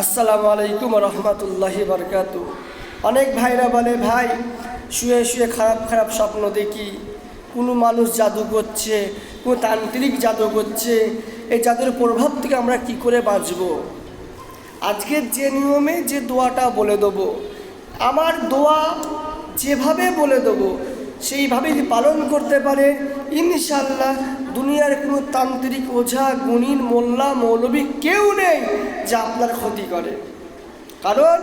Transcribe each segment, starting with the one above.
আসসালামু আলাইকুম রহমতুল্লাহি বারকাতু। অনেক ভাইরা বলে, ভাই শুয়ে শুয়ে খারাপ খারাপ স্বপ্ন দেখি, কোনো মানুষ জাদু করছে, কোনো তান্ত্রিক জাদু করছে, এই জাদুর প্রভাব থেকে আমরা কি করে বাঁচব? আজকের যে নিয়মে যে দোয়াটা বলে দেবো, আমার দোয়া যেভাবে বলে দেবো সেইভাবে যদি পালন করতে পারে, ইনশাল্লাহ দুনিয়ার কোনো তান্ত্রিক, ওঝা, গুণিন, মোল্লা, মৌলবী কেউ নেই যা আপনার ক্ষতি করে। কারণ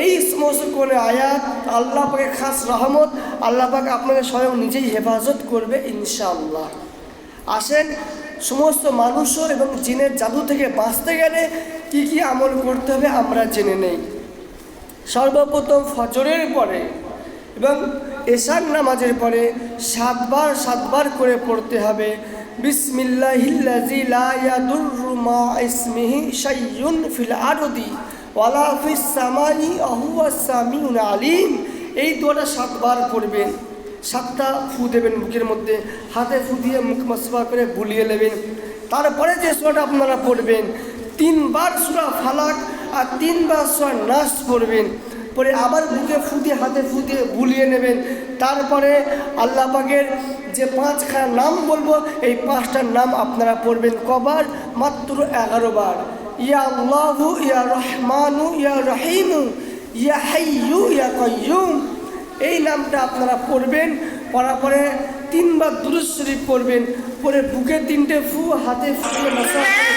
এই সমস্ত কোন আয়াত আল্লাহ পাকের খাস রহমত, আল্লাহ পাক আপনাকে স্বয়ং নিজেই হেফাজত করবে ইনশাআল্লাহ। আসেন, সমস্ত মানুষও এবং জিনের জাদু থেকে বাঁচতে গেলে কি কি আমল করতে হবে আমরা জেনে নেই। সর্বপ্রথম ফজরের পরে এবং এশার নামাজের পরে সাতবার করে পড়তে হবে বিসমিল্লাহিল্লাযী লা ইয়াদুররু মা ইসমিহি শাইউন ফিল আরদি ওয়ালা ফিস সামাই ওয়া হুয়াস সামিউল আলিম। এই দোয়াটা 7 বার পড়বেন। 7টা ফু দেবেন মুখের মধ্যে, হাতে ফু দিয়ে মুখ মাসফা করে বুলিয়ে নেবেন। তারপরে যে সূরাটা আপনারা পড়বেন, 3 বার সূরা ফালাক আর 3 বার সূরা নাস পড়বেন। পরে আবার বুকে ফু দিয়ে হাতে ফু দিয়ে বুলিয়ে নেবেন। তারপরে আল্লাহ পাকের যে 5খানা নাম বলবো, এই 5টার নাম আপনারা পড়বেন। কবার? মাত্র 11 বার। ইয়া আল্লাহু, ইয়া রহমানু, ইয়া রহিমু, ইয়া হাইয়ু, ইয়া কাইয়ুম। এই নামটা আপনারা পড়বেন। পড়ার পরে 3 বার দুরূদ শরীফ পড়বেন। পরে বুকে 3টে ফু, হাতে ফু দিয়ে মাসা করে